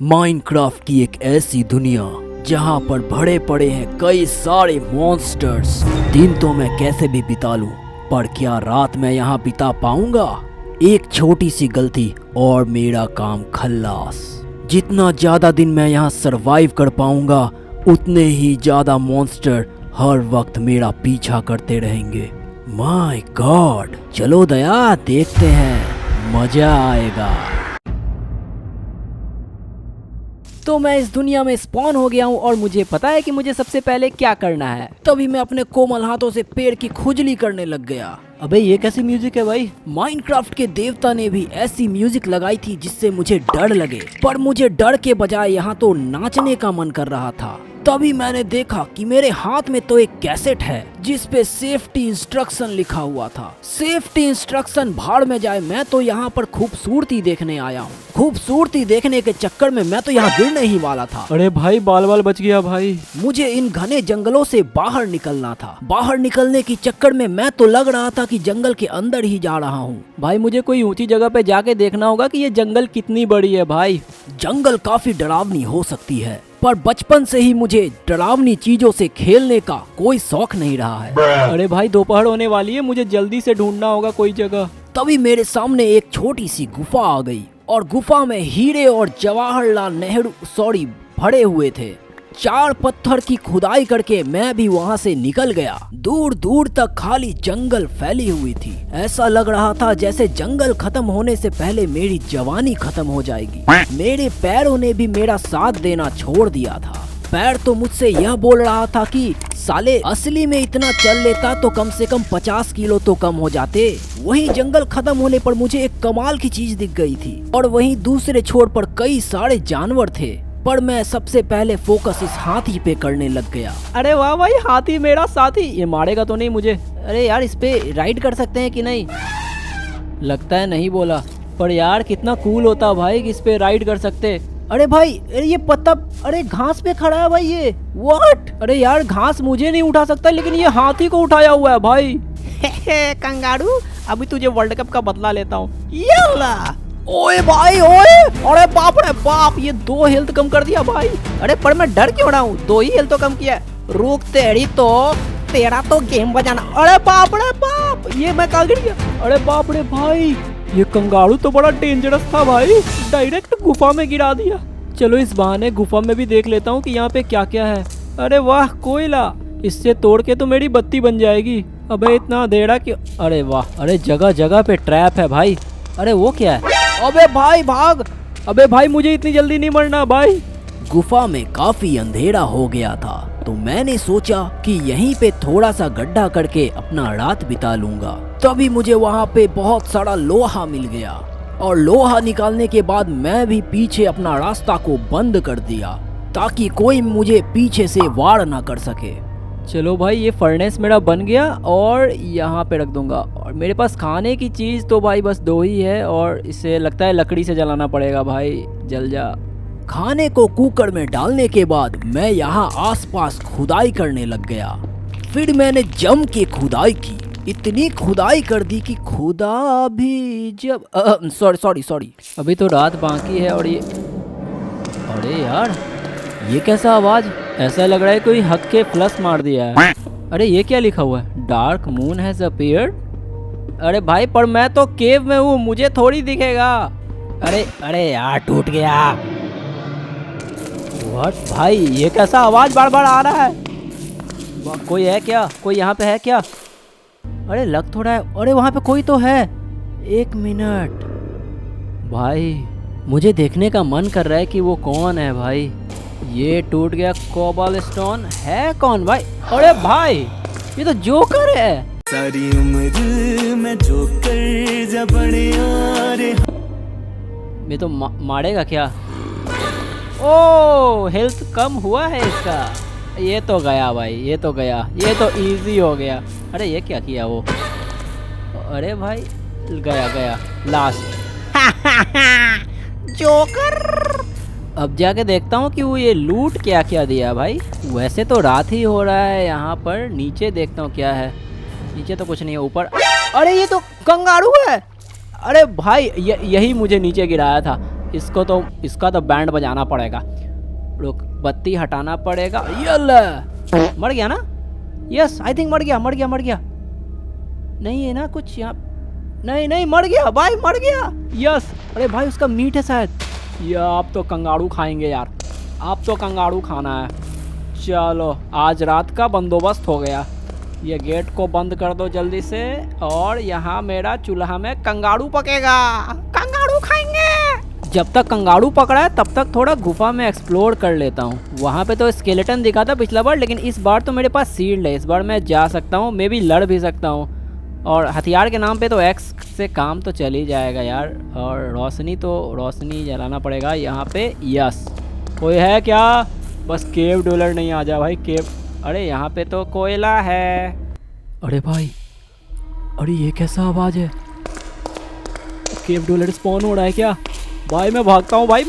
Minecraft की एक ऐसी दुनिया जहाँ पर भरे पड़े हैं कई सारे मॉन्स्टर्स। दिन तो मैं कैसे भी बिता लूं, पर क्या रात मैं यहाँ बिता पाऊंगा? एक छोटी सी गलती और मेरा काम खल्लास। जितना ज्यादा दिन मैं यहाँ सरवाइव कर पाऊंगा, उतने ही ज्यादा मॉन्स्टर हर वक्त मेरा पीछा करते रहेंगे। माय गॉड, चलो दया देखते हैं, मजा आएगा। तो मैं इस दुनिया में स्पॉन हो गया हूँ और मुझे पता है कि मुझे सबसे पहले क्या करना है। तभी मैं अपने कोमल हाथों से पेड़ की खुजली करने लग गया। अबे ये कैसी म्यूजिक है भाई? माइनक्राफ्ट के देवता ने भी ऐसी म्यूजिक लगाई थी जिससे मुझे डर लगे, पर मुझे डर के बजाय यहाँ तो नाचने का मन कर रहा था। तभी मैंने देखा कि मेरे हाथ में तो एक कैसेट है जिस पे सेफ्टी इंस्ट्रक्शन लिखा हुआ था। सेफ्टी इंस्ट्रक्शन भाड़ में जाए, मैं तो यहाँ पर खूबसूरती देखने आया हूँ। खूबसूरती देखने के चक्कर में मैं तो यहाँ गिरने ही वाला था। अरे भाई बाल बाल बच गया भाई। मुझे इन घने जंगलों से बाहर निकलना था। बाहर निकलने के चक्कर में मैं तो लग रहा था कि जंगल के अंदर ही जा रहा हूँ। भाई मुझे कोई ऊंची जगह पे जाके देखना होगा कि ये जंगल कितनी बड़ी है भाई। जंगल काफी डरावनी हो सकती है, पर बचपन से ही मुझे डरावनी चीजों से खेलने का कोई शौक नहीं रहा है। अरे भाई दोपहर होने वाली है, मुझे जल्दी से ढूंढना होगा कोई जगह। तभी मेरे सामने एक छोटी सी गुफा आ गई और गुफा में हीरे और जवाहरलाल नेहरू भरे हुए थे। 4 पत्थर की खुदाई करके मैं भी वहाँ से निकल गया। दूर दूर तक खाली जंगल फैली हुई थी। ऐसा लग रहा था जैसे जंगल खत्म होने से पहले मेरी जवानी खत्म हो जाएगी। मेरे पैरों ने भी मेरा साथ देना छोड़ दिया था। पैर तो मुझसे यह बोल रहा था कि साले असली में इतना चल लेता तो कम से कम 50 किलो तो कम हो जाते। वहीं जंगल खत्म होने पर मुझे एक कमाल की चीज दिख गई थी और वहीं दूसरे छोर पर कई सारे जानवर थे, पर मैं सबसे पहले फोकस इस हाथी पे करने लग गया। अरे वाह भाई, हाथी मेरा साथी, ये मारेगा तो नहीं मुझे? अरे यार, इस पे राइड कर सकते हैं कि नहीं? लगता है नहीं बोला, पर यार कितना कूल होता भाई कि इस पे राइड कर सकते। अरे भाई ये पत्ता, अरे घास पे खड़ा है भाई ये। व्हाट? अरे यार घास मुझे नहीं उठा सकता, लेकिन ये हाथी को उठाया हुआ है भाई। कंगारू, अभी तुझे वर्ल्ड कप का बदला लेता हूँ। यल्ला। ओए भाई ओए, अरे बाप रे बाप, ये 2 हेल्थ कम कर दिया भाई। अरे पर मैं डर क्यों रहा हूँ? 2 ही हेल्थ तो कम किया। रुक तेरी तो, तेरा तो गेम बजाना। अरे बाप रे बाप, ये मैं कहाँ गिर गया? अरे बाप रे भाई, ये कंगारू तो बड़ा डेंजरस था भाई, डायरेक्ट गुफा में गिरा दिया। चलो इस बहाने गुफा में भी देख लेता हूँ कि यहाँ पे क्या क्या है। अरे वाह, कोयला, इससे तोड़ के तो मेरी बत्ती बन जाएगी। अबे इतना अंधेरा क्यों? अरे वाह, अरे जगह जगह पे ट्रैप है भाई। अरे वो क्या है? अबे भाई भाग। अबे भाई मुझे इतनी जल्दी नहीं मरना भाई। गुफा में काफी अंधेरा हो गया था, तो मैंने सोचा कि यहीं पे थोड़ा सा गड्ढा करके अपना रात बिता लूंगा। तभी मुझे वहाँ पे बहुत सारा लोहा मिल गया और लोहा निकालने के बाद मैं भी पीछे अपना रास्ता को बंद कर दिया ताकि कोई मुझे पीछे से वार ना कर सके। चलो भाई, ये फर्नेस मेरा बन गया और यहाँ पे रख दूंगा। और मेरे पास खाने की चीज़ तो भाई बस 2 ही है और इसे लगता है लकड़ी से जलाना पड़ेगा भाई। जल जा। खाने को कुकर में डालने के बाद मैं यहाँ आसपास खुदाई करने लग गया। फिर मैंने जम के खुदाई की, इतनी खुदाई कर दी कि खुदा भी जब सॉरी अभी तो रात बाकी है। और ये, अरे यार ये कैसा आवाज? ऐसा लग रहा है कोई हक के प्लस मार दिया है। अरे ये क्या लिखा हुआ है? Dark moon has appeared. अरे भाई पर मैं तो केव में हूँ, मुझे थोड़ी दिखेगा। अरे यार टूट गया। व्हाट भाई, ये कैसा आवाज बार बार आ रहा है? कोई है क्या? कोई यहाँ पे है क्या? अरे लग थोड़ा है। अरे वहाँ पे कोई तो है। 1 मिनट भाई, मुझे देखने का मन कर रहा है कि वो कौन है भाई। ये टूट गया कोबाल स्टोन है कौन भाई? अरे भाई ये तो जोकर है। सारी उम्र में जोकर जब बड़े यारे। ये तो मारेगा क्या? ओ हेल्थ कम हुआ है इसका। ये तो गया भाई, ये तो गया, ये तो इजी हो गया। अरे ये क्या किया वो? अरे भाई गया लास्ट। जोकर। अब जाके देखता हूँ कि वो ये लूट क्या क्या दिया भाई। वैसे तो रात ही हो रहा है यहाँ पर। नीचे देखता हूँ क्या है। नीचे तो कुछ नहीं है, ऊपर। अरे ये तो कंगारू है। अरे भाई यही मुझे नीचे गिराया था। इसका तो बैंड बजाना पड़ेगा। रुक, बत्ती हटाना पड़ेगा। यल्ला, मर गया ना? यस, आई थिंक मर गया। नहीं है ना कुछ यहाँ? नहीं, मर गया भाई, मर गया। यस, अरे भाई उसका मीट है शायद। या आप तो कंगारू खाएंगे यार, आप तो कंगारू खाना है। चलो, आज रात का बंदोबस्त हो गया। ये गेट को बंद कर दो जल्दी से, और यहाँ मेरा चूल्हा में कंगारू पकेगा, कंगारू खाएंगे। जब तक कंगारू पकड़ा है तब तक थोड़ा गुफा में एक्सप्लोर कर लेता हूँ। वहाँ पे तो स्केलेटन दिखा था पिछला बार, लेकिन इस बार तो मेरे पास शील्ड है। इस बार मैं जा सकता हूँ, मे भी लड़ भी सकता हूँ। और हथियार के नाम पे तो एक्स से काम तो चल ही जाएगा यार। और रोशनी जलाना पड़ेगा यहाँ पे। यस, कोई है क्या? बस केव डोलर नहीं आ जा भाई, केव। अरे यहाँ पे तो कोयला है। अरे भाई, अरे ये कैसा आवाज़ है? केव डोलर स्पॉन हो रहा है क्या? भाई मैं भागता हूँ भाई,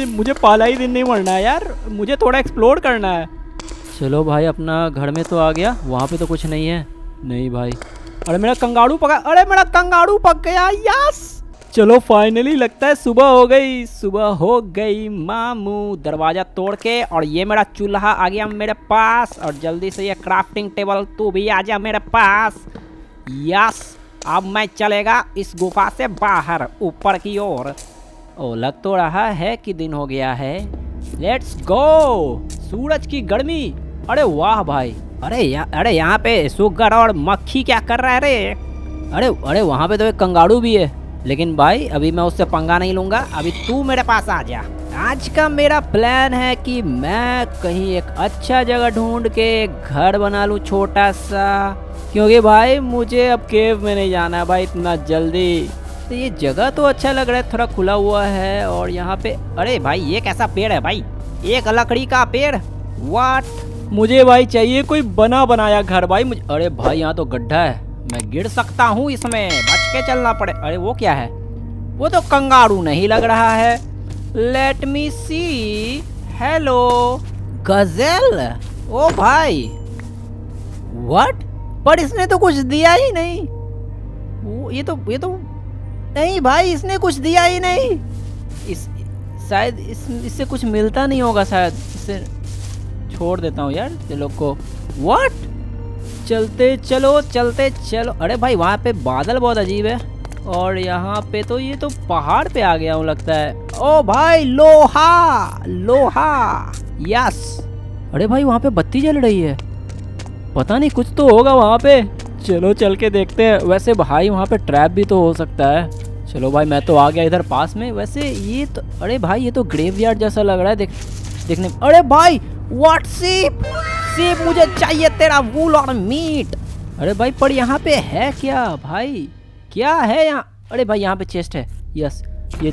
मुझे पहला ही दिन नहीं मरना है यार, मुझे थोड़ा एक्सप्लोर करना है। चलो भाई, अपना घर में तो आ गया। वहाँ पे तो कुछ नहीं है। नहीं भाई, अरे मेरा कंगारू पक गया। यस, चलो फाइनली लगता है सुबह हो गई मामू। दरवाज़ा तोड़ के, और ये मेरा चूल्हा आ गया मेरे पास। और जल्दी से ये क्राफ्टिंग टेबल तू भी आ जा मेरे पास। यस, अब मैं चलेगा इस गुफा से बाहर ऊपर की ओर। ओ, लग तो रहा है कि दिन हो गया है। Let's go. सूरज की गर्मी, अरे वाह भाई। अरे यहाँ पे सुगर और मक्खी क्या कर रहा है रे? अरे वहाँ पे तो एक कंगारू भी है, लेकिन भाई अभी मैं उससे पंगा नहीं लूँगा। अभी तू मेरे पास आ जा। आज का मेरा प्लान है कि मैं कहीं एक अच्छा जगह ढूंढ के घर बना लूँ छोटा सा, क्योंकि भाई मुझे अब केव में नहीं जाना है भाई इतना जल्दी। तो ये जगह तो अच्छा लग रहा है, थोड़ा खुला हुआ है। और यहाँ पे, अरे भाई ये कैसा पेड़ है भाई? एक लकड़ी का पेड़? व्हाट? मुझे भाई चाहिए कोई बना बनाया घर भाई मुझे। अरे भाई यहाँ तो गड्ढा है, मैं गिर सकता हूँ इसमें, बच के चलना पड़े। अरे वो क्या है? वो तो कंगारू नहीं लग रहा है। Let me see. हेलो गजेल। ओ भाई, व्हाट? पर इसने तो कुछ दिया ही नहीं। ये तो नहीं भाई, इसने कुछ दिया ही नहीं। शायद इससे कुछ मिलता नहीं होगा, शायद इससे छोड़ देता हूँ यार ये लोग को। व्हाट? चलते चलो। अरे भाई वहाँ पे बादल बहुत अजीब है, और यहाँ पे तो ये तो पहाड़ पे आ गया हूँ लगता है। ओ भाई, लोहा। यस। अरे भाई वहाँ पे बत्ती जल रही है, पता नहीं कुछ तो होगा वहाँ पे। चलो चल के देखते हैं। वैसे भाई वहाँ पे ट्रैप भी तो हो सकता है। चलो भाई, मैं तो आ गया इधर पास में। वैसे ये तो, अरे भाई ये तो ग्रेवयार्ड जैसा लग रहा है देखने में। अरे भाई, व्हाट? सीप, मुझे चाहिए तेरा वूल और मीट। अरे भाई, पर यहाँ पे है क्या भाई? क्या है यहाँ? अरे भाई यहाँ पे चेस्ट है। यस, ये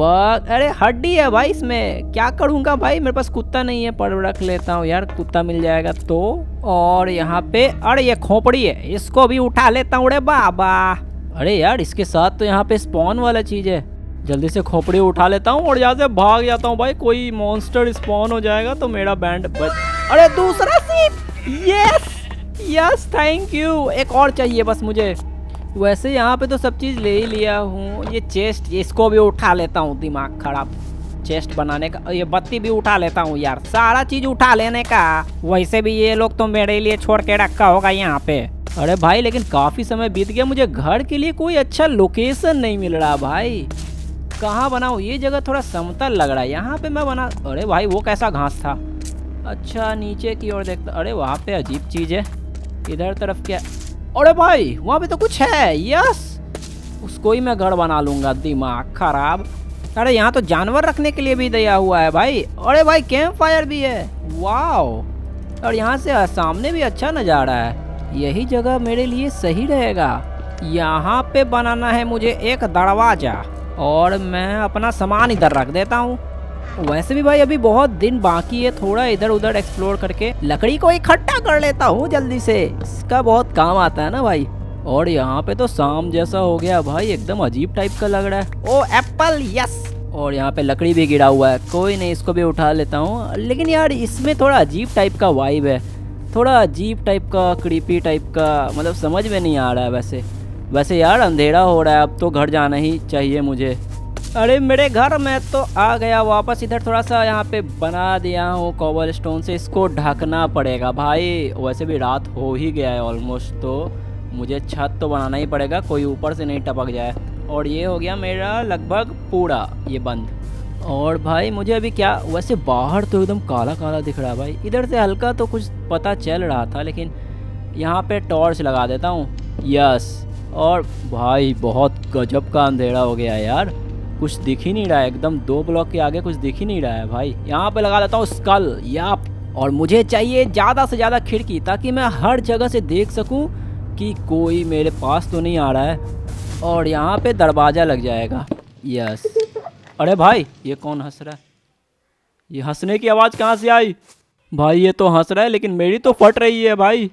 अरे हड्डी है भाई इसमें, क्या करूँगा भाई? मेरे पास कुत्ता नहीं है, पर रख लेता हूँ यार, कुत्ता मिल जाएगा तो। और यहाँ पे, अरे ये खोपड़ी है, इसको भी उठा लेता हूँ रे बाबा। अरे यार इसके साथ तो यहाँ पे स्पॉन वाला चीज़ है। जल्दी से खोपड़ी उठा लेता हूँ और यहाँ से भाग जाता हूँ भाई। कोई मॉन्स्टर स्पॉन हो जाएगा तो मेरा बैंड बच। अरे दूसरा सीप। Yes, thank you. एक और चाहिए बस मुझे। वैसे यहाँ पे तो सब चीज़ ले ही लिया हूँ। ये चेस्ट, इसको भी उठा लेता हूँ, दिमाग खराब। चेस्ट बनाने का, ये बत्ती भी उठा लेता हूँ यार, सारा चीज़ उठा लेने का। वैसे भी ये लोग तो मेरे लिए छोड़ के रखा होगा यहाँ पे। अरे भाई लेकिन काफ़ी समय बीत गया, मुझे घर के लिए कोई अच्छा लोकेशन नहीं मिल रहा भाई। कहाँ बनाऊँ? ये जगह थोड़ा समतल लग रहा है, यहाँ पे मैं बना। अरे भाई वो कैसा घास था? अच्छा नीचे की ओर देखता। अरे वहाँ पे अजीब चीज़ है, इधर तरफ क्या? अरे भाई वहाँ पे तो कुछ है। यस, उसको ही मैं घर बना लूँगा, दिमाग खराब। अरे यहाँ तो जानवर रखने के लिए भी दिया हुआ है भाई। अरे भाई कैंप फायर भी है, वाओ। और यहाँ से सामने भी अच्छा नज़ारा है। यही जगह मेरे लिए सही रहेगा। यहाँ पे बनाना है मुझे एक दरवाज़ा, और मैं अपना सामान इधर रख देता हूँ। वैसे भी भाई अभी बहुत दिन बाकी है, थोड़ा इधर उधर एक्सप्लोर करके लकड़ी को इकट्ठा कर लेता हूँ जल्दी से, इसका बहुत काम आता है ना भाई। और यहाँ पे तो शाम जैसा हो गया भाई, एकदम अजीब टाइप का लग रहा है। ओ एप्पल, यस। और यहाँ पे लकड़ी भी गिरा हुआ है, कोई नहीं, इसको भी उठा लेता हूँ। लेकिन यार इसमें थोड़ा अजीब टाइप का वाइब है, थोड़ा अजीब टाइप का, क्रीपी टाइप का, मतलब समझ में नहीं आ रहा है। वैसे यार अंधेरा हो रहा है, अब तो घर जाना ही चाहिए मुझे। अरे मेरे घर में तो आ गया वापस। इधर थोड़ा सा यहाँ पे बना दिया हूँ कॉबल स्टोन से, इसको ढकना पड़ेगा भाई। वैसे भी रात हो ही गया है ऑलमोस्ट, तो मुझे छत तो बनाना ही पड़ेगा, कोई ऊपर से नहीं टपक जाए। और ये हो गया मेरा लगभग पूरा ये बंद। और भाई मुझे अभी क्या, वैसे बाहर तो एकदम काला काला दिख रहा है भाई। इधर से हल्का तो कुछ पता चल रहा था, लेकिन यहाँ पे टॉर्च लगा देता हूँ। यस, और भाई बहुत गजब का अंधेरा हो गया यार, कुछ दिख ही नहीं रहा है। एकदम 2 ब्लॉक के आगे कुछ दिख ही नहीं रहा है भाई। यहाँ पे लगा देता हूँ स्कल। याप, और मुझे चाहिए ज़्यादा से ज़्यादा खिड़की, ताकि मैं हर जगह से देख सकूँ कि कोई मेरे पास तो नहीं आ रहा है। और यहाँ पे दरवाज़ा लग जाएगा। यस। अरे भाई ये कौन हंस रहा है? ये हंसने की आवाज़ कहाँ से आई? भाई ये तो हंस रहा है, लेकिन मेरी तो फट रही है भाई।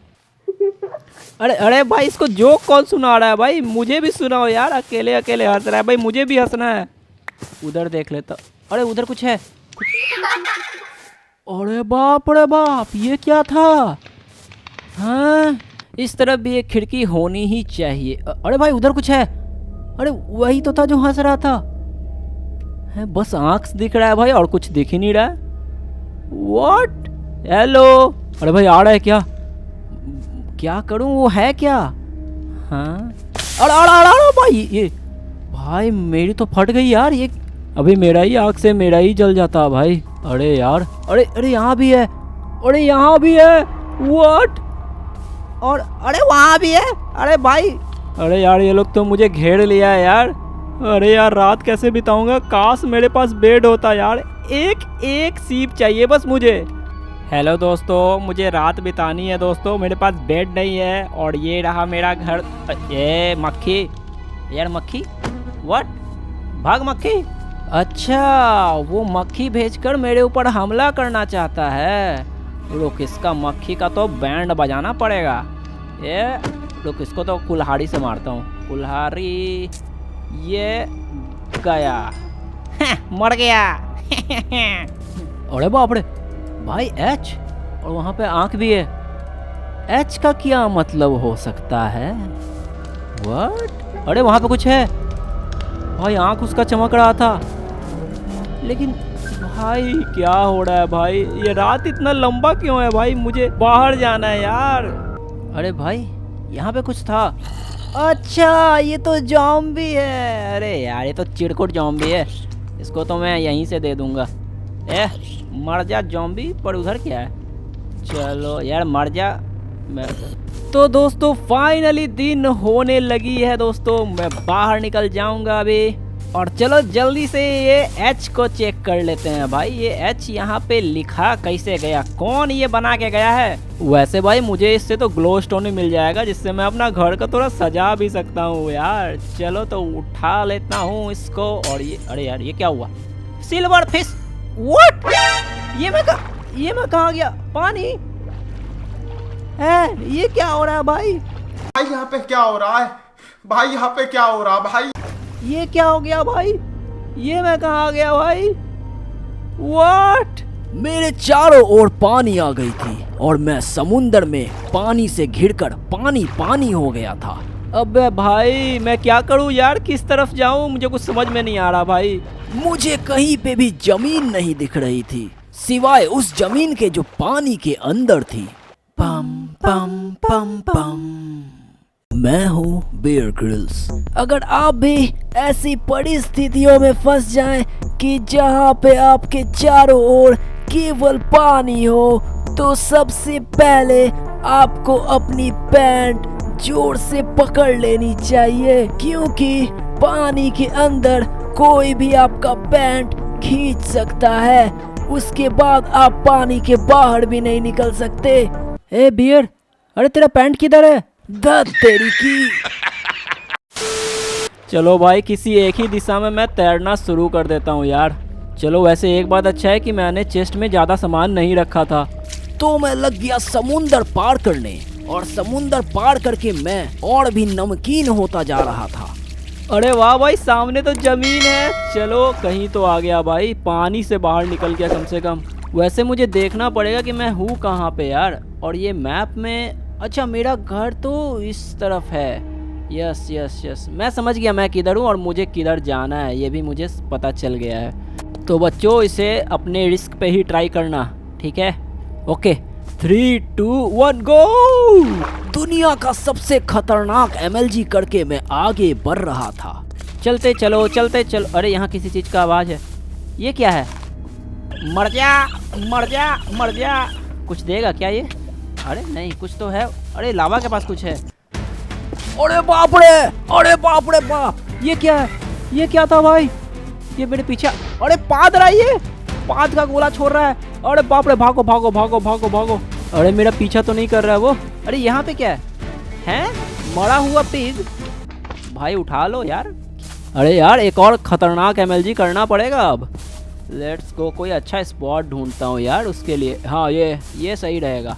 अरे अरे भाई, इसको जोक कौन सुना रहा है भाई? मुझे भी सुनाओ यार, अकेले अकेले हंस रहा है भाई, मुझे भी हंसना है। उधर देख लेता। अरे उधर कुछ है। अरे बाप रे बाप, ये क्या था? हाँ, इस तरफ भी एक खिड़की होनी ही चाहिए। अरे भाई उधर कुछ है। अरे वही तो था जो हंस रहा था। है, बस आंख दिख रहा है भाई, और कुछ दिख ही नहीं रहा है। व्हाट? हेलो? अरे भाई आ रहा है क्या? क्या करूं, वो है क्या? हाँ, अरे अरे अरे अरे भाई, ये भाई मेरी तो फट गई यार। ये अभी मेरा ही आँख से मेरा ही जल जाता भाई। अरे यार, अरे अरे यहाँ भी है, अरे यहाँ भी है। व्हाट? और अरे वहाँ भी है। अरे भाई, अरे यार ये लोग तो मुझे घेर लिया है यार। अरे यार रात कैसे बिताऊंगा? काश मेरे पास बेड होता यार। एक एक सीप चाहिए बस मुझे। हेलो दोस्तों, मुझे रात बितानी है दोस्तों, मेरे पास बेड नहीं है। और ये रहा मेरा घर। ये मक्खी यार, मक्खी व्हाट? भाग मक्खी। अच्छा, वो मक्खी भेजकर मेरे ऊपर हमला करना चाहता है। रुक, इसका मक्खी का तो बैंड बजाना पड़ेगा। ये रुक, इसको तो कुल्हाड़ी से मारता हूँ। कुल्हाड़ी, ये गया। मर गया। अरे बाप रे भाई, एच, और वहाँ पे आँख भी है। एच का क्या मतलब हो सकता है? व्हाट? अरे वहाँ पे कुछ है भाई, आँख उसका चमक रहा था। लेकिन भाई क्या हो रहा है भाई? ये रात इतना लंबा क्यों है भाई? मुझे बाहर जाना है यार। अरे भाई यहाँ पे कुछ था। अच्छा, ये तो जॉम्बी है। अरे यार ये तो चिड़कुट जॉम्बी है, इसको तो मैं यहीं से दे दूंगा। मर जा जॉम्बी। पर उधर क्या है? चलो यार मर जा। तो दोस्तों फाइनली दिन होने लगी है दोस्तों, मैं बाहर निकल जाऊंगा अभी। और चलो जल्दी से ये एच को चेक कर लेते हैं भाई। ये एच यहाँ पे लिखा कैसे गया? कौन ये बना के गया है? वैसे भाई मुझे इससे तो ग्लो स्टोन भी मिल जाएगा, जिससे मैं अपना घर का थोड़ा सजा भी सकता हूँ यार। चलो तो उठा लेता हूँ इसको। और ये, अरे यार ये क्या हुआ? Silver fish. व्हाट? ये मैं कहाँ गया? पानी है? ये क्या हो रहा है भाई? भाई यहाँ पे क्या हो रहा है? भाई यहाँ पे क्या हो रहा है भाई? ये क्या हो गया भाई? ये मैं कहाँ आ गया भाई? व्हाट? मेरे चारों ओर पानी आ गई थी और मैं समुंदर में पानी से घिरकर पानी पानी हो गया था। अबे भाई मैं क्या करूं यार? किस तरफ जाऊं? मुझे कुछ समझ में नहीं आ रहा भाई। मुझे कहीं पे भी जमीन नहीं दिख रही थी, सिवाय उस जमीन के जो पानी के अंदर थी। पम पम पम पम। मैं हूँ बेयर ग्रिल्स। अगर आप भी ऐसी परिस्थितियों में फंस जाएं कि जहाँ पे आपके चारों ओर केवल पानी हो, तो सबसे पहले आपको अपनी पैंट जोर से पकड़ लेनी चाहिए, क्योंकि पानी के अंदर कोई भी आपका पैंट खींच सकता है। उसके बाद आप पानी के बाहर भी नहीं निकल सकते। ए बियर, अरे तेरा पैंट किधर है? धत तेरी की। चलो भाई किसी एक ही दिशा में मैं तैरना शुरू कर देता हूँ यार। चलो वैसे एक बात अच्छा है कि मैंने चेस्ट में ज़्यादा सामान नहीं रखा था। तो मैं लग गया समुंदर पार करने, और समुंदर पार करके मैं और भी नमकीन होता जा रहा था। अरे वाह भाई, सामने तो जमीन है। चलो कहीं तो आ गया भाई, पानी से बाहर निकल गया कम से कम। वैसे मुझे देखना पड़ेगा कि मैं हूँ कहाँ पे यार। और ये मैप में, अच्छा मेरा घर तो इस तरफ है। यस यस यस, मैं समझ गया मैं किधर हूँ और मुझे किधर जाना है, ये भी मुझे पता चल गया है। तो बच्चों इसे अपने रिस्क पे ही ट्राई करना, ठीक है? ओके 3 2 1 गो। दुनिया का सबसे खतरनाक MLG करके मैं आगे बढ़ रहा था। चलते चलो चलते चलो। अरे यहाँ किसी चीज़ का आवाज़ है, ये क्या है? मर जा मर जा मर जा। कुछ देगा क्या ये? अरे नहीं कुछ तो है। अरे लावा के पास कुछ है। अरे बाप रे, अरे बाप रे बाप। ये क्या है? ये क्या था भाई? ये मेरे पीछे। अरे पाद रहा है, ये पाद का गोला छोड़ रहा है। अरे बाप रे, भागो भागो भागो भागो भागो। अरे मेरा पीछा तो नहीं कर रहा है वो। अरे यहाँ पे क्या है? हैं? मरा हुआ पिग। भाई उठा लो यार। अरे यार एक और खतरनाक MLG करना पड़ेगा अब। लेट्स गो, कोई अच्छा स्पॉट ढूंढता हूँ यार उसके लिए। हाँ ये सही रहेगा।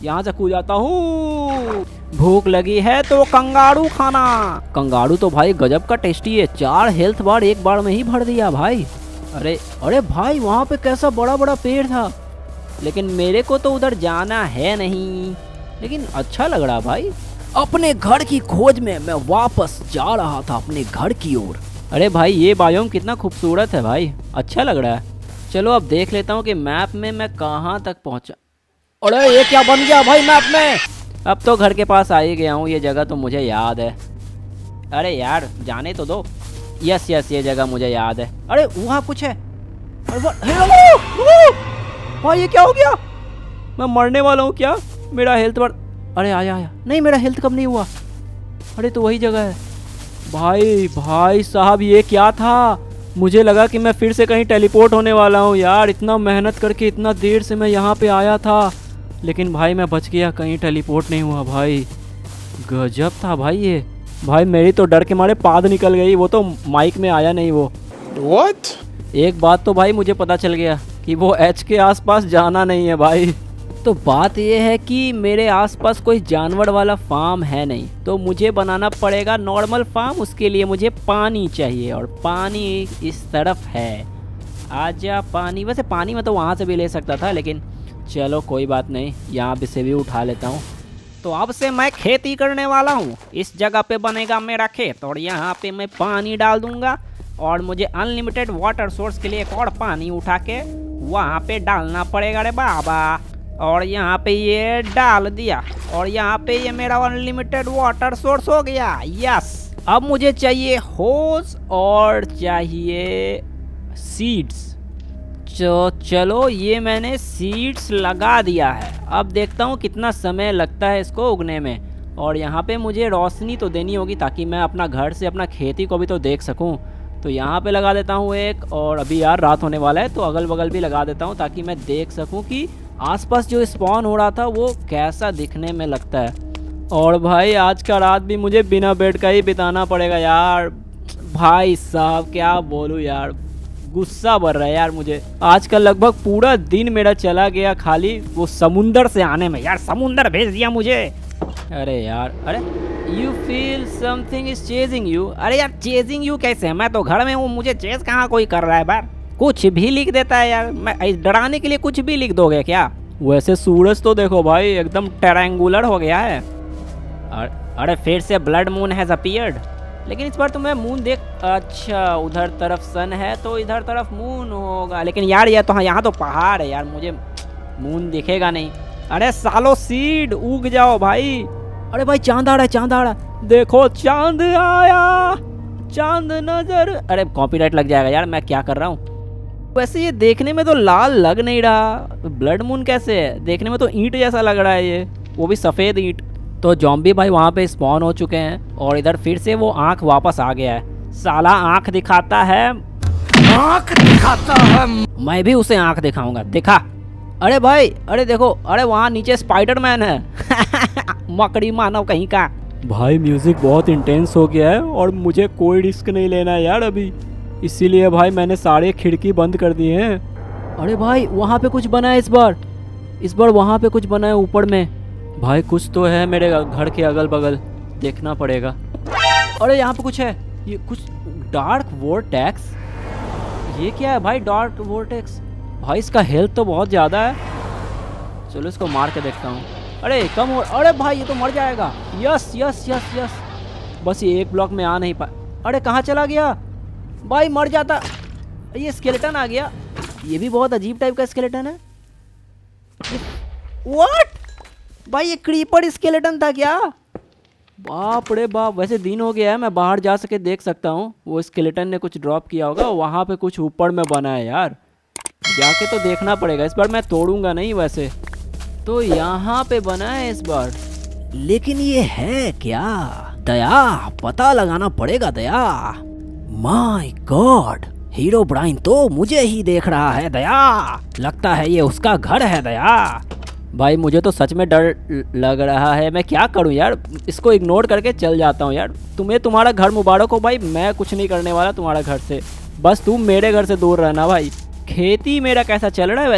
यहाँ से कूद जाता हूँ। भूख लगी है तो कंगारू खाना। कंगारू तो भाई गजब का टेस्टी है। 4 हेल्थ बार एक बार में ही भर दिया भाई। अरे अरे भाई वहाँ पे कैसा बड़ा बड़ा पेड़ था, लेकिन मेरे को तो उधर जाना है नहीं, लेकिन अच्छा लग रहा भाई। अपने घर की खोज में मैं वापस जा रहा था अपने घर की ओर। अरे भाई ये बायोम कितना खूबसूरत है भाई, अच्छा लग रहा है। चलो अब देख लेता हूँ कि मैप में मैं कहाँ तक पहुँचा। अरे ये क्या बन गया भाई मैप में? अब तो घर के पास आ ही गया हूँ, ये जगह तो मुझे याद है। अरे यार जाने तो दो। यस यस ये जगह मुझे याद है। अरे वहाँ कुछ है। भाई ये क्या हो गया? मैं मरने वाला हूँ क्या? मेरा हेल्थ बढ़। अरे आया आया। नहीं मेरा हेल्थ कम नहीं हुआ। अरे तो वही जगह है। भाई साहब ये क्या था? मुझे लगा कि मैं फिर से कहीं टेलीपोर्ट होने वाला हूँ यार। इतना मेहनत करके इतना देर से मैं यहाँ पे आया था, लेकिन भाई मैं बच गया, कहीं टेलीपोर्ट नहीं हुआ भाई। गजब था भाई ये। भाई मेरी तो डर के मारे पाद निकल गई, वो तो माइक में आया नहीं वो। What? एक बात तो भाई मुझे पता चल गया कि वो एच के आसपास जाना नहीं है भाई। तो बात ये है कि मेरे आसपास कोई जानवर वाला फार्म है नहीं, तो मुझे बनाना पड़ेगा नॉर्मल फार्म। उसके लिए मुझे पानी चाहिए, और पानी इस तरफ है। आजा पानी। वैसे पानी मैं तो वहाँ से भी ले सकता था, लेकिन चलो कोई बात नहीं, यहाँ पे से भी उठा लेता हूँ। तो अब से मैं खेती करने वाला हूँ। इस जगह पे बनेगा मेरा खेत, और यहाँ पे मैं पानी डाल दूंगा, और मुझे अनलिमिटेड वाटर सोर्स के लिए एक और पानी उठा के वहाँ पे डालना पड़ेगा रे बाबा। और यहाँ पे ये डाल दिया, और यहाँ पे ये मेरा अनलिमिटेड वाटर सोर्स हो गया। यस, अब मुझे चाहिए होज और चाहिए सीड्स। चलो ये मैंने सीड्स लगा दिया है। अब देखता हूँ कितना समय लगता है इसको उगने में। और यहाँ पे मुझे रोशनी तो देनी होगी, ताकि मैं अपना घर से अपना खेती को भी तो देख सकूँ। तो यहाँ पे लगा देता हूँ एक, और अभी यार रात होने वाला है तो अगल बगल भी लगा देता हूँ, ताकि मैं देख सकूँ कि आसपास जो स्पॉन हो रहा था वो कैसा दिखने में लगता है। और भाई आज का रात भी मुझे बिना बेड का ही बिताना पड़ेगा यार। भाई साहब क्या बोलूँ यार, गुस्सा बढ़ रहा है यार मुझे। आज का लगभग पूरा दिन मेरा चला गया खाली वो समुंदर से आने में। यार समुंदर भेज दिया मुझे। अरे यार, अरे you feel something is chasing you. अरे यार चेजिंग यू कैसे? मैं तो घर में हूँ, मुझे चेज कहाँ कोई कर रहा है बार? कुछ भी लिख देता है यार। मैं डराने के लिए कुछ भी लिख दोगे क्या? वैसे सूरज तो देखो भाई एकदम ट्रायंगुलर हो गया है। अरे फिर से ब्लड मून हैज अपीयर्ड, लेकिन इस बार तो मैं मून देख। अच्छा उधर तरफ सन है तो इधर तरफ मून होगा, लेकिन यार ये तो यहाँ तो पहाड़ है यार, मुझे मून दिखेगा नहीं। अरे सालो सीड उग जाओ भाई। अरे भाई चांद आ रहा है, चांद आ रहा है। देखो चांद आया, चांद नजर। अरे कॉपीराइट लग जाएगा यार, मैं क्या कर रहा हूँ। वैसे ये देखने में तो लाल लग नहीं रहा, ब्लड मून कैसे है? देखने में तो ईंट जैसा लग रहा है ये, वो भी सफ़ेद ईंट। तो जॉम्बी भाई वहाँ पे स्पॉन हो चुके हैं, और इधर फिर से वो आँख वापस आ गया है। साला आँख दिखाता है, आँख दिखाता है। मैं भी उसे आँख दिखाऊंगा, दिखा। अरे भाई, अरे देखो, अरे वहाँ नीचे स्पाइडरमैन है। मकड़ी मानव कहीं का। भाई म्यूजिक बहुत इंटेंस हो गया है, और मुझे कोई रिस्क नहीं लेना है यार अभी, इसीलिए भाई मैंने सारे खिड़की बंद कर दिए हैं। अरे भाई वहाँ पे कुछ बना है इस बार वहाँ पे कुछ बना है ऊपर में। भाई कुछ तो है मेरे घर के अगल बगल, देखना पड़ेगा। अरे यहाँ पे कुछ है, ये कुछ डार्क वोर्टेक्स। ये क्या है भाई डार्क वोर्टेक्स? भाई इसका हेल्थ तो बहुत ज़्यादा है। चलो इसको मार के देखता हूँ। अरे कम हो। अरे भाई ये तो मर जाएगा। यस यस यस यस, बस ये एक ब्लॉक में आ नहीं पा। अरे कहाँ चला गया भाई, मर जाता। ये स्केलेटन आ गया, ये भी बहुत अजीब टाइप का स्केलेटन है। व्हाट भाई, ये क्रीपर स्केलेटन था क्या? बाप रे बाप, वैसे दिन हो गया है, मैं बाहर जा सके देख सकता हूँ। वो स्केलेटन ने कुछ ड्रॉप किया होगा, वहाँ पे कुछ ऊपर में बना है यार, जाके तो देखना पड़ेगा। इस बार मैं तोड़ूंगा नहीं, वैसे तो यहाँ पे बना है इस बार। लेकिन ये है क्या? दया, पता लगाना पड़ेगा दया। माय गॉड, हीरो ब्राइन तो मुझे ही देख रहा है दया। लगता है ये उसका घर है दया। भाई मुझे तो सच में डर लग रहा है, मैं क्या करूं यार, इसको इग्नोर करके चल जाता हूं यार। तुम्हें तुम्हारा घर मुबारक हो भाई, मैं कुछ नहीं करने वाला तुम्हारा घर से, बस तुम मेरे घर से दूर रहना भाई। खेती मेरा कैसा चल रहा है?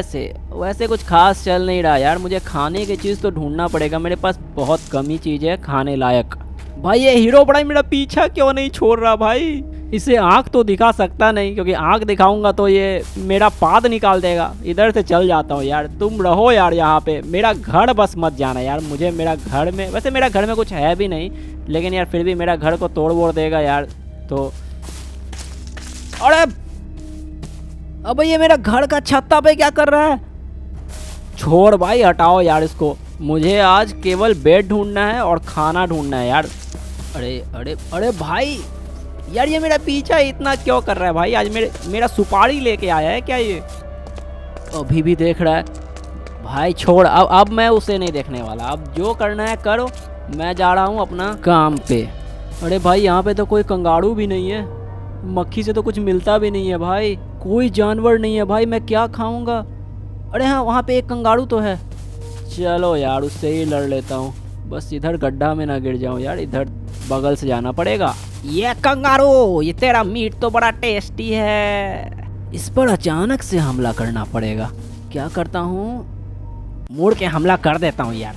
वैसे कुछ खास चल नहीं रहा यार, मुझे खाने की चीज़ तो ढूंढना पड़ेगा, मेरे पास बहुत कम ही चीज़ है खाने लायक। भाई ये हीरो बड़ा मेरा पीछा क्यों नहीं छोड़ रहा भाई? इसे आँख तो दिखा सकता नहीं, क्योंकि आँख दिखाऊंगा तो ये मेरा पाद निकाल देगा। इधर से चल जाता हूँ यार, तुम रहो यार यहाँ पे, मेरा घर बस मत जाना यार। मुझे मेरा घर में, वैसे मेरा घर में कुछ है भी नहीं, लेकिन यार फिर भी मेरा घर को तोड़ वोड़ देगा यार तो। अरे अबे ये मेरा घर का छत्ता पे क्या कर रहा है? छोड़ भाई, हटाओ यार इसको। मुझे आज केवल बेड ढूंढना है और खाना ढूंढना है यार। अरे अरे अरे भाई यार, ये मेरा पीछा इतना क्यों कर रहा है भाई? आज मेरा सुपारी लेके आया है क्या ये? अभी भी देख रहा है भाई। छोड़, अब मैं उसे नहीं देखने वाला। अब जो करना है करो, मैं जा रहा हूँ अपना काम पे। अरे भाई यहाँ पे तो कोई कंगारू भी नहीं है, मक्खी से तो कुछ मिलता भी नहीं है भाई, कोई जानवर नहीं है भाई, मैं क्या खाऊंगा? अरे हाँ, वहाँ पे एक कंगारू तो है। चलो यार उससे ही लड़ लेता हूँ, बस इधर गड्ढा में ना गिर जाऊँ यार, इधर बगल से जाना पड़ेगा। ये कंगारू, ये तेरा मीट तो बड़ा टेस्टी है। इस पर अचानक से हमला करना पड़ेगा। क्या करता हूँ, मुड़ के हमला कर देता हूँ यार।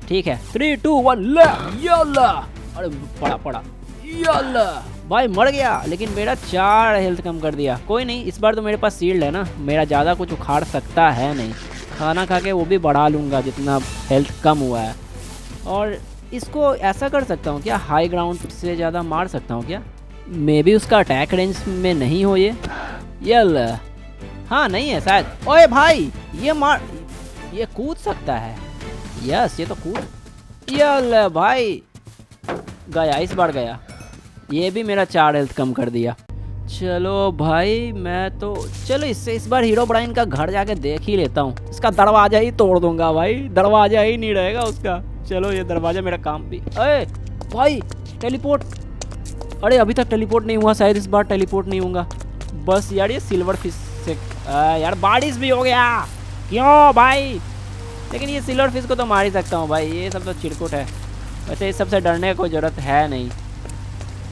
ठीक है, 3 2 1 ले, यल्ला। अरे पड़ा यल्ला। भाई मर गया, लेकिन मेरा 4 हेल्थ कम कर दिया। कोई नहीं, इस बार तो मेरे पास शील्ड है ना, मेरा ज़्यादा कुछ उखाड़ सकता है नहीं। खाना खा के वो भी बढ़ा लूँगा जितना हेल्थ कम हुआ है। और इसको ऐसा कर सकता हूँ क्या, हाई ग्राउंड से ज़्यादा मार सकता हूँ क्या? मे बी उसका अटैक रेंज में नहीं हो ये। हाँ नहीं है शायद। ओए भाई ये कूद सकता है। यस, ये तो कूद। भाई गया, इस बार गया। ये भी मेरा 4 हेल्थ कम कर दिया। चलो भाई, मैं तो चलो इससे इस बार हीरो ब्राइन का घर जाके देख ही लेता हूँ। इसका दरवाजा ही तोड़ दूंगा भाई, दरवाजा ही नहीं रहेगा उसका। चलो ये दरवाजा मेरा काम भी। अरे भाई टेलीपोर्ट, अरे अभी तक टेलीपोर्ट नहीं हुआ, शायद इस बार टेलीपोर्ट नहीं होगा। बस यार ये सिल्वर फिश से यार बारिश भी हो गया क्यों भाई? लेकिन ये सिल्वर फिश को तो मार ही सकता हूँ भाई, ये सब तो चिरकुट है। वैसे इस सबसे डरने की कोई ज़रूरत है नहीं।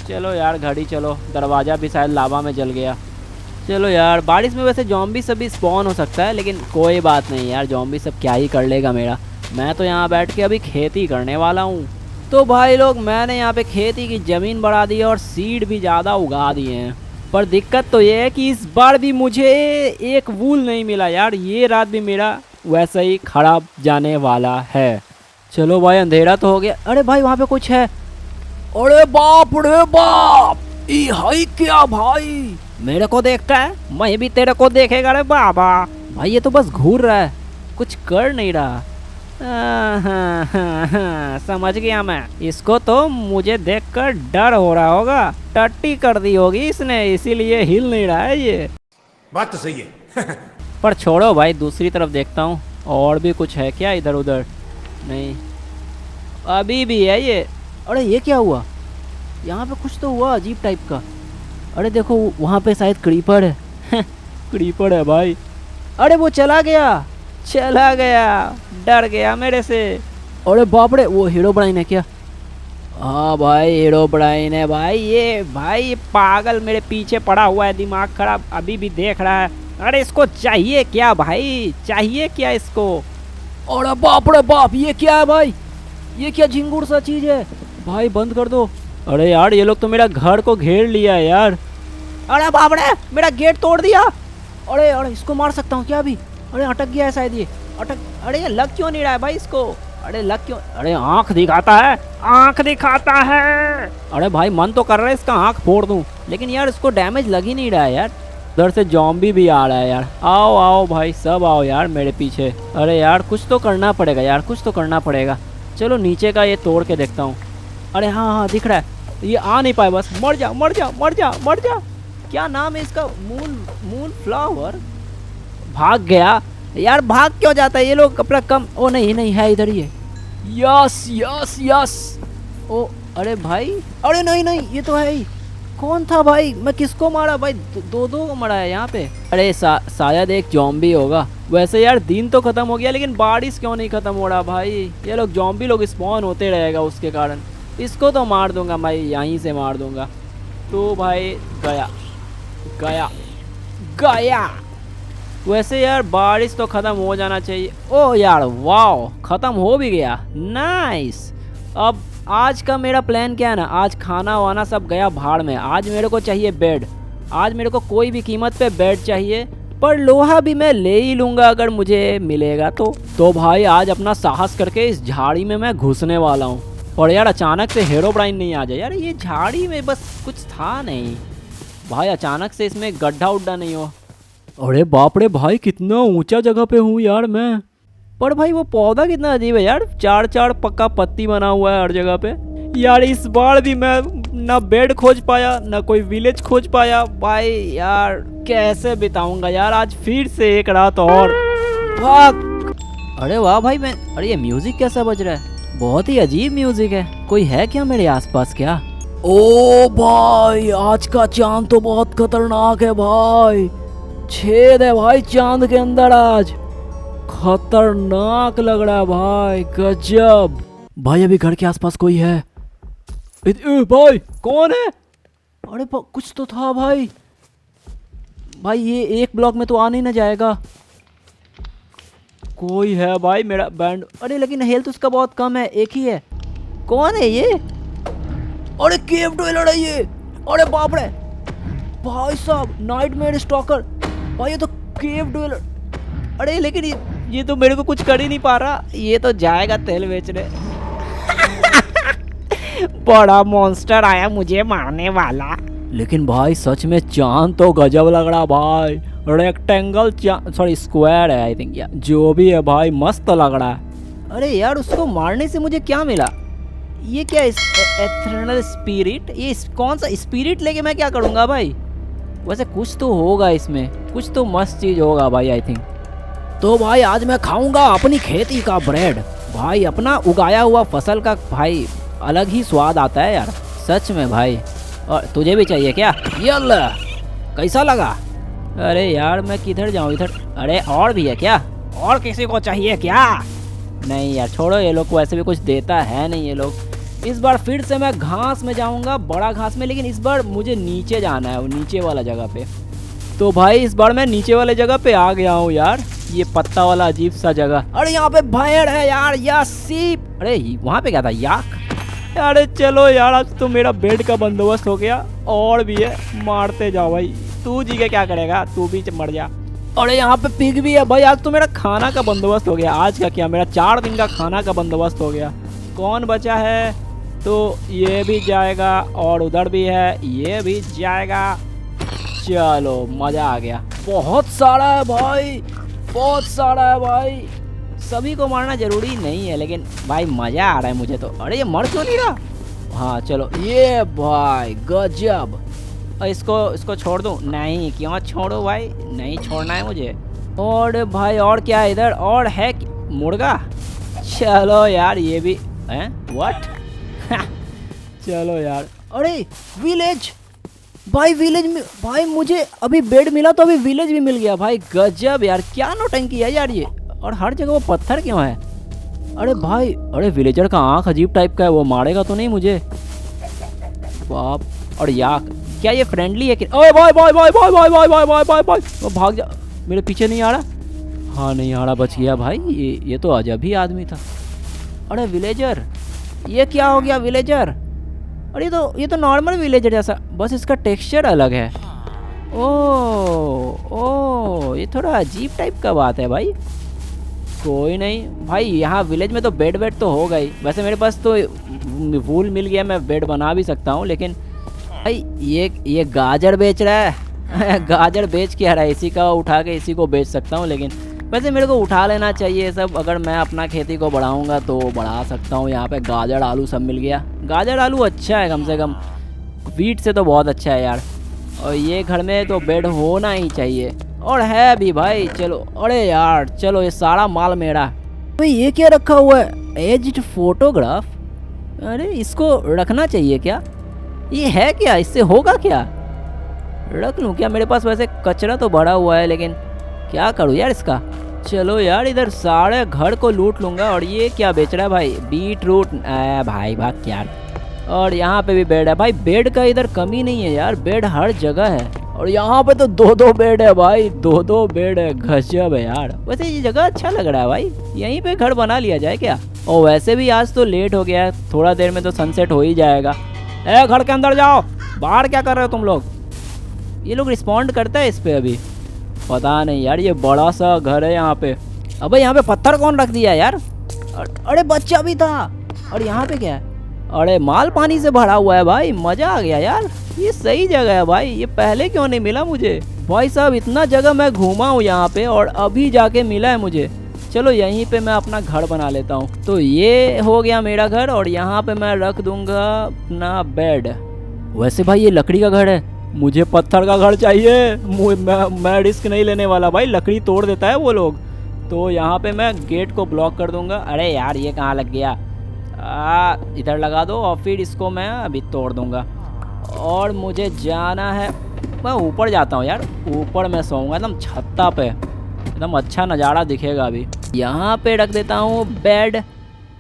चलो यार घड़ी चलो, दरवाज़ा भी शायद लावा में जल गया। चलो यार, बारिश में वैसे जॉम्बी सब भी स्पॉन हो सकता है, लेकिन कोई बात नहीं यार, जॉम्बी सब क्या ही कर लेगा मेरा। मैं तो यहाँ बैठ के अभी खेती करने वाला हूँ। तो भाई लोग, मैंने यहाँ पे खेती की ज़मीन बढ़ा दी है और सीड भी ज़्यादा उगा दिए हैं। पर दिक्कत तो ये है कि इस बार भी मुझे एक वूल नहीं मिला यार, ये रात भी मेरा वैसे ही खराब जाने वाला है। चलो भाई, अंधेरा तो हो गया। अरे भाई वहाँ पे कुछ है। अरे बाप रे बाप, ये है क्या भाई? मेरे को देखता है, मैं भी तेरे को देखेगा रे बाबा। भाई ये तो बस घूर रहा है, कुछ कर नहीं रहा। समझ गया मैं, इसको तो मुझे देखकर डर हो रहा होगा, टट्टी कर दी होगी इसने, इसीलिए हिल नहीं रहा है ये। बात तो सही है। पर छोड़ो भाई, दूसरी तरफ देखता हूँ और भी कुछ है क्या इधर उधर। नहीं, अभी भी है ये। अरे ये क्या हुआ? यहाँ पे कुछ तो हुआ अजीब टाइप का। अरे देखो वहाँ पे शायद क्रीपर है। क्रीपर है भाई। अरे वो चला गया, डर गया मेरे से। अरे बाप रे, वो हीरो ब्राइन है क्या? हाँ भाई हीरो ब्राइन है भाई। ये पागल मेरे पीछे पड़ा हुआ है, दिमाग खराब, अभी भी देख रहा है। अरे इसको चाहिए क्या भाई, चाहिए क्या इसको? अरे बाप रे बाप, ये क्या है भाई? ये क्या झिंगुर सा चीज है भाई, बंद कर दो। अरे यार ये लोग तो मेरा घर को घेर लिया है यार। अरे बाप रे, मेरा गेट तोड़ दिया। अरे इसको मार सकता हूँ क्या अभी? अरे अटक गया है शायद ये, अरे ये लग क्यों नहीं रहा है भाई इसको? अरे लग क्यों, अरे आंख दिखाता है, आंख दिखाता है। अरे भाई मन तो कर रहा है इसका आंख फोड़ दूं, लेकिन यार इसको डैमेज लग ही नहीं रहा है यार। उधर से जॉम्बी भी आ रहा है यार। आओ आओ भाई सब आओ यार मेरे पीछे। अरे यार कुछ तो करना पड़ेगा यार, कुछ तो करना पड़ेगा। चलो नीचे का ये तोड़ के देखता हूँ। अरे हाँ हाँ दिख रहा है, ये आ नहीं पाए, बस मर जा मर जा मर जा मर जा। क्या नाम है इसका, मून फ्लावर। भाग गया यार, भाग क्यों जाता है ये लोग अपना कम। ओ नहीं नहीं है इधर ही है। Yes yes yes. ओ अरे भाई, अरे नहीं नहीं ये तो है ही। कौन था भाई, मैं किसको मारा भाई, दो को मारा है यहाँ पे। अरे शायद एक जॉम्बी होगा। वैसे यार दिन तो खत्म हो गया, लेकिन बारिश क्यों नहीं खत्म हो रहा भाई। ये लोग जॉम्बी लोग स्पॉन होते रहेगा उसके कारण। इसको तो मार दूंगा भाई, यहीं से मार दूंगा। तो भाई गया गया गया। वैसे यार बारिश तो ख़त्म हो जाना चाहिए। ओ यार वाह, ख़त्म हो भी गया, नाइस। अब आज का मेरा प्लान क्या है ना, आज खाना वाना सब गया भाड़ में। आज मेरे को चाहिए बेड, आज मेरे को कोई भी कीमत पे बेड चाहिए, पर लोहा भी मैं ले ही लूँगा अगर मुझे मिलेगा तो भाई आज अपना साहस करके इस झाड़ी में मैं घुसने वाला हूँ। और यार अचानक से हेरोब्राइन नहीं आ जाए यार, ये झाड़ी में बस कुछ था नहीं भाई, अचानक से इसमें गड्ढा उड्ढा नहीं हो। अरे बाप रे भाई, कितना ऊंचा जगह पे हूँ यार मैं। पर भाई वो पौधा कितना अजीब है यार, चार पक्का पत्ती बना हुआ है हर जगह पे। यार इस बार भी मैं ना बेड खोज पाया ना कोई विलेज खोज पाया भाई। यार कैसे बिताऊंगा यार आज फिर से एक रात और। भाग। अरे वाह भाई मैं, अरे ये म्यूजिक कैसा बज रहा है, बहुत ही अजीब म्यूजिक है। कोई है क्या मेरे आसपास क्या। ओ भाई आज का चांद तो बहुत खतरनाक है भाई, छेद है भाई चांद के अंदर आज, खतरनाक लग रहा है भाई, गजब। भाई अभी घर के आसपास कोई है। भाई कौन है। अरे कुछ तो था भाई। भाई ये एक ब्लॉक में तो आ नहीं ना जाएगा। कोई है भाई मेरा बैंड। अरे लेकिन हेल्थ उसका बहुत कम है, एक ही है। कौन है ये। अरे केव डवेलर है ये। अरे बाप रे भाई साहब, नाइटमेयर स्टॉकर भाई, ये तो केव डवेलर। अरे लेकिन ये तो मेरे को कुछ कर ही नहीं पा रहा, ये तो जाएगा तेल बेचने। बड़ा मॉन्स्टर आया मुझे मारने वाला। लेकिन भाई सच में चांद तो गजब लग रहा भाई, रेक्टेंगल सॉरी स्क्वायर है आई थिंक, या जो भी है भाई मस्त लग रहा है। अरे यार उसको मारने से मुझे क्या मिला, ये क्या एथर्नल स्पिरिट, ये कौन सा स्पिरिट लेके मैं क्या करूँगा भाई। वैसे कुछ तो होगा इसमें, कुछ तो मस्त चीज़ होगा भाई आई थिंक। तो भाई आज मैं खाऊंगा अपनी खेती का ब्रेड भाई, अपना उगाया हुआ फसल का भाई अलग ही स्वाद आता है यार सच में भाई। और तुझे भी चाहिए क्या, यल्ला कैसा लगा। अरे यार मैं किधर जाऊँ इधर। अरे और भी है क्या, और किसी को चाहिए क्या। नहीं यार छोड़ो, ये लोग को ऐसे भी कुछ देता है नहीं ये लोग। इस बार फिर से मैं घास में जाऊंगा, बड़ा घास में, लेकिन इस बार मुझे नीचे जाना है, वो नीचे वाला जगह पे। तो भाई इस बार मैं नीचे वाले जगह पे आ गया हूँ यार, ये पत्ता वाला अजीब सा जगह। अरे यहाँ पे भेड़ है यार, या सीप। अरे वहाँ पे क्या था, याक। अरे चलो यार आज तो मेरा बेड का बंदोबस्त हो गया, और भी है, मारते जाओ भाई। तू जी के क्या करेगा, तू भी मर जा। अरे यहाँ पे पिग भी है भाई, आज तो मेरा खाना का बंदोबस्त हो गया। आज का क्या, मेरा 4 दिन का खाना का बंदोबस्त हो गया। कौन बचा है, तो ये भी जाएगा, और उधर भी है, ये भी जाएगा। चलो मज़ा आ गया। बहुत सारा है भाई, बहुत सारा है भाई। सभी को मारना ज़रूरी नहीं है, लेकिन भाई मज़ा आ रहा है मुझे तो। अरे ये मर क्यों नहीं रहा। हाँ चलो, ये भाई गजब। इसको छोड़ दूँ, नहीं क्यों छोड़ो भाई, नहीं छोड़ना है मुझे। और भाई और क्या है इधर, और है मुर्गा। चलो यार ये भी हैं, व्हाट। चलो यार। अरे विलेज भाई, विलेज में भाई मुझे अभी बेड मिला तो अभी विलेज भी मिल गया भाई, गजब यार, क्या नौटंकी है यार ये। और हर जगह वो पत्थर क्यों है। अरे भाई, अरे विलेजर का आँख अजीब टाइप का है, वो मारेगा तो नहीं मुझे बाप। और याक क्या ये फ्रेंडली है कि। ओए भाई भाई भाई भाई भाई भाई भाई भाई भाई भाई, वो भाग जा, मेरे पीछे नहीं आ रहा। हाँ नहीं आ रहा, बच गया भाई। ये तो अजब ही आदमी था। अरे विलेजर, ये क्या हो गया विलेजर। और ये तो नॉर्मल विलेजर जैसा, बस इसका टेक्सचर अलग है। ओ ये थोड़ा अजीब टाइप का बात है भाई। कोई नहीं भाई, यहाँ विलेज में तो बेड वेड तो हो गई। वैसे मेरे पास तो वूल मिल गया, मैं बेड बना भी सकता हूँ। लेकिन भाई ये गाजर बेच रहा है गाजर बेच के आ रहा है, इसी का उठा के इसी को बेच सकता हूँ। लेकिन वैसे मेरे को उठा लेना चाहिए सब, अगर मैं अपना खेती को बढ़ाऊँगा तो बढ़ा सकता हूँ। यहाँ पे गाजर आलू सब मिल गया। गाजर आलू अच्छा है कम से कम, वीट से तो बहुत अच्छा है यार। और ये घर में तो बेड होना ही चाहिए, और है भी भाई। चलो, अरे यार चलो, ये सारा माल मेरा। भाई ये क्या रखा हुआ है? Aged photograph. अरे इसको रखना चाहिए क्या? ये है क्या? इससे होगा क्या? रख लूँ क्या? मेरे पास वैसे कचरा तो भरा हुआ है, लेकिन क्या करूँ यार इसका। चलो यार, इधर सारे घर को लूट लूँगा। और ये क्या बेच रहा है भाई? Beetroot. भाई भाग यार। और यहाँ पे भी बेड है भाई, बेड का इधर कमी नहीं है यार, बेड हर जगह है। और यहाँ पे तो 2-2 बेड है भाई, 2-2 बेड है, गजब है यार। वैसे ये जगह अच्छा लग रहा है भाई, यहीं पे घर बना लिया जाए क्या? और वैसे भी आज तो लेट हो गया है, थोड़ा देर में तो सनसेट हो ही जाएगा। घर के अंदर जाओ, बाहर क्या कर रहे हो तुम लोग? ये लोग रिस्पॉन्ड करता है इस पे अभी? पता नहीं यार, ये बड़ा सा घर है यहाँ पे। अबे यहाँ पे पत्थर कौन रख दिया यार? अरे बच्चा भी था। और यहाँ पे क्या है? अरे माल पानी से भरा हुआ है भाई, मज़ा आ गया यार। ये सही जगह है भाई, ये पहले क्यों नहीं मिला मुझे? भाई साहब इतना जगह मैं घूमा हूँ यहाँ पे, और अभी जाके मिला है मुझे। चलो यहीं पे मैं अपना घर बना लेता हूँ। तो ये हो गया मेरा घर, और यहाँ पे मैं रख दूँगा अपना बेड। वैसे भाई ये लकड़ी का घर है, मुझे पत्थर का घर चाहिए। मैं रिस्क नहीं लेने वाला भाई, लकड़ी तोड़ देता है वो लोग। तो यहाँ पे मैं गेट को ब्लॉक कर दूँगा। अरे यार ये कहाँ लग गया? इधर लगा दो, और फिर इसको मैं अभी तोड़ दूँगा। और मुझे जाना है, मैं ऊपर जाता हूँ यार। ऊपर मैं सोऊंगा एकदम छत्ता पे, एकदम अच्छा नज़ारा दिखेगा। अभी यहाँ पे रख देता हूँ बेड,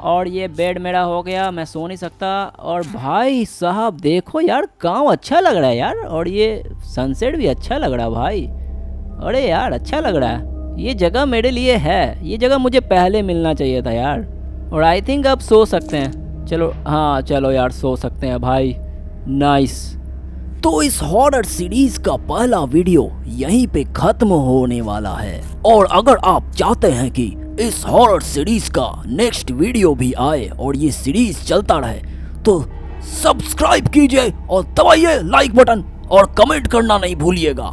और ये बेड मेरा हो गया, मैं सो नहीं सकता। और भाई साहब देखो यार, गाँव अच्छा लग रहा है यार, और ये सनसेट भी अच्छा लग रहा है भाई। अरे यार अच्छा लग रहा है, ये जगह मेरे लिए है, ये जगह मुझे पहले मिलना चाहिए था यार। और आई थिंक अब सो सकते हैं। चलो हाँ चलो यार, सो सकते हैं भाई। नाइस। तो इस हॉरर सीरीज का पहला वीडियो यहीं पे खत्म होने वाला है, और अगर आप चाहते हैं कि इस हॉरर सीरीज का नेक्स्ट वीडियो भी आए और ये सीरीज चलता रहे, तो सब्सक्राइब कीजिए और दबाइए लाइक बटन, और कमेंट करना नहीं भूलिएगा।